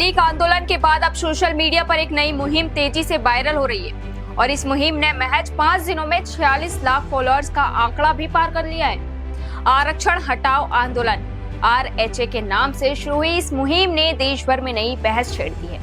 League आंदोलन के बाद अब सोशल मीडिया पर एक नई मुहिम तेजी से वायरल हो रही है और इस मुहिम ने महज 5 दिनों में 46 लाख फॉलोअर्स का आंकड़ा भी पार कर लिया है। आरक्षण हटाओ आंदोलन RHA के नाम से शुरू हुई इस मुहिम ने देश भर में नई बहस छेड़ दी है।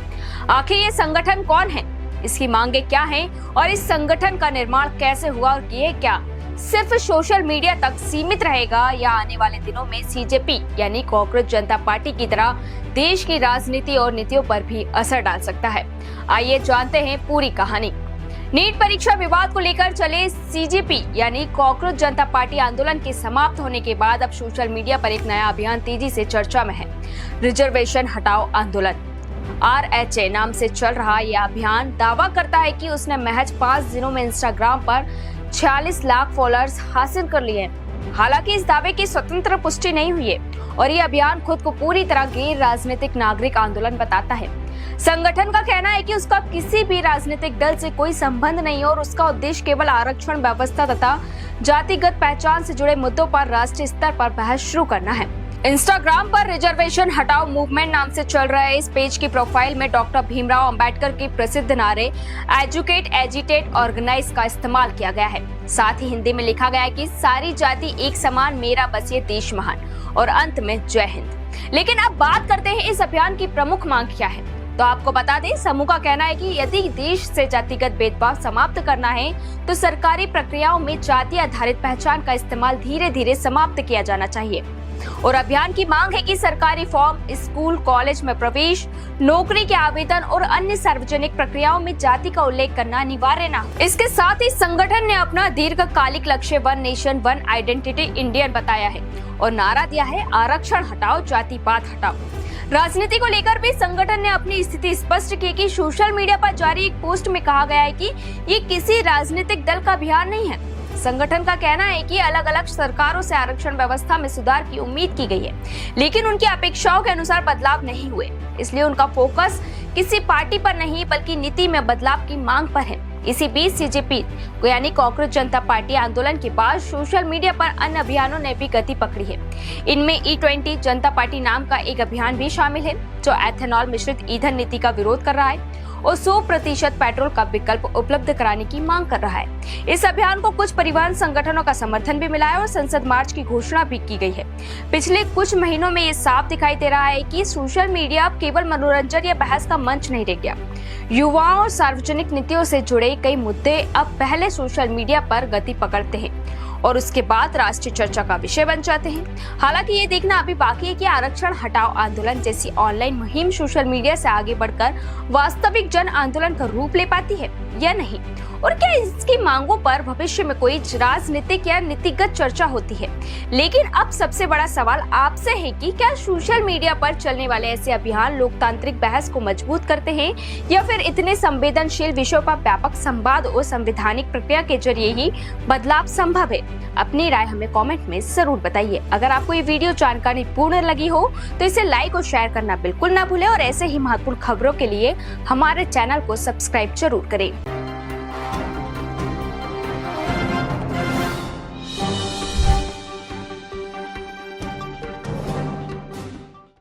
आखिर ये संगठन कौन है, इसकी मांगे क्या हैं और इस संगठन का निर्माण कैसे हुआ और ये क्या सिर्फ सोशल मीडिया तक सीमित रहेगा या आने वाले दिनों में CJP यानी कॉकरोच जनता पार्टी की तरह देश की राजनीति और नीतियों पर भी असर डाल सकता है। आइए जानते हैं पूरी कहानी। नीट परीक्षा विवाद को लेकर चले CJP यानी कॉकरोच जनता पार्टी आंदोलन के समाप्त होने के बाद अब सोशल मीडिया पर एक नया अभियान तेजी से चर्चा में है। रिजर्वेशन हटाओ आंदोलन RHA नाम से चल रहा यह अभियान दावा करता है कि उसने महज 5 दिनों में इंस्टाग्राम पर 46 लाख फॉलोअर्स हासिल कर लिए हैं। हालांकि इस दावे की स्वतंत्र पुष्टि नहीं हुई है और ये अभियान खुद को पूरी तरह गैर राजनीतिक नागरिक आंदोलन बताता है। संगठन का कहना है कि उसका किसी भी राजनीतिक दल से कोई संबंध नहीं और उसका उद्देश्य केवल आरक्षण व्यवस्था तथा जातिगत पहचान से जुड़े मुद्दों पर राष्ट्रीय स्तर पर बहस शुरू करना है। इंस्टाग्राम पर रिजर्वेशन हटाओ मूवमेंट नाम से चल रहे इस पेज की प्रोफाइल में डॉक्टर भीमराव अंबेडकर के प्रसिद्ध नारे एजुकेट, एजिटेट, ऑर्गेनाइज का इस्तेमाल किया गया है। साथ ही हिंदी में लिखा गया है कि सारी जाति एक समान, मेरा बस ये देश महान और अंत में जय हिंद। लेकिन अब बात करते हैं इस अभियान की प्रमुख मांग क्या है। तो आपको बता दें, समूह का कहना है कि यदि देश से जातिगत भेदभाव समाप्त करना है तो सरकारी प्रक्रियाओं में जाति आधारित पहचान का इस्तेमाल धीरे धीरे समाप्त किया जाना चाहिए। और अभियान की मांग है कि सरकारी फॉर्म, स्कूल, कॉलेज में प्रवेश, नौकरी के आवेदन और अन्य सार्वजनिक प्रक्रियाओं में जाति का उल्लेख करना अनिवार्य न हो। इसके साथ ही संगठन ने अपना दीर्घकालिक लक्ष्य one nation one identity Indian बताया है और नारा दिया है आरक्षण हटाओ, जातिवाद हटाओ। राजनीति को लेकर भी संगठन ने अपनी स्थिति स्पष्ट की कि सोशल मीडिया पर जारी एक पोस्ट में कहा गया है कि ये किसी राजनीतिक दल का अभियान नहीं है। संगठन का कहना है कि अलग अलग सरकारों से आरक्षण व्यवस्था में सुधार की उम्मीद की गई है, लेकिन उनकी अपेक्षाओं के अनुसार बदलाव नहीं हुए। इसलिए उनका फोकस किसी पार्टी पर नहीं बल्कि नीति में बदलाव की मांग पर है। इसी बीच CJP यानी कॉकरोच जनता पार्टी आंदोलन के बाद सोशल मीडिया पर अन्य अभियानों ने भी गति पकड़ी है। इनमें E20 जनता पार्टी नाम का एक अभियान भी शामिल है जो एथेनॉल मिश्रित ईंधन नीति का विरोध कर रहा है और 100% पेट्रोल का विकल्प उपलब्ध कराने की मांग कर रहा है। इस अभियान को कुछ परिवहन संगठनों का समर्थन भी मिला है और संसद मार्च की घोषणा भी की गई है। पिछले कुछ महीनों में ये साफ दिखाई दे रहा है कि सोशल मीडिया अब केवल मनोरंजन या बहस का मंच नहीं रह गया। युवाओं और सार्वजनिक नीतियों से जुड़े कई मुद्दे अब पहले सोशल मीडिया पर गति पकड़ते हैं और उसके बाद राष्ट्रीय चर्चा का विषय बन जाते हैं। हालांकि ये देखना अभी बाकी है कि आरक्षण हटाओ आंदोलन जैसी ऑनलाइन मुहिम सोशल मीडिया से आगे बढ़कर वास्तविक जन आंदोलन का रूप ले पाती है या नहीं, और क्या इसकी मांगों पर भविष्य में कोई राजनीतिक या नीतिगत चर्चा होती है। लेकिन अब सबसे बड़ा सवाल आपसे है कि क्या सोशल मीडिया पर चलने वाले ऐसे अभियान लोकतांत्रिक बहस को मजबूत करते हैं या फिर इतने संवेदनशील विषयों पर व्यापक संवाद और संवैधानिक प्रक्रिया के जरिए ही बदलाव संभव है। अपनी राय हमें कमेंट में जरूर बताइए। अगर आपको ये वीडियो जानकारी पूर्ण लगी हो तो इसे लाइक और शेयर करना बिल्कुल ना भूलें और ऐसे ही महत्वपूर्ण खबरों के लिए हमारे चैनल को सब्सक्राइब जरूर करें।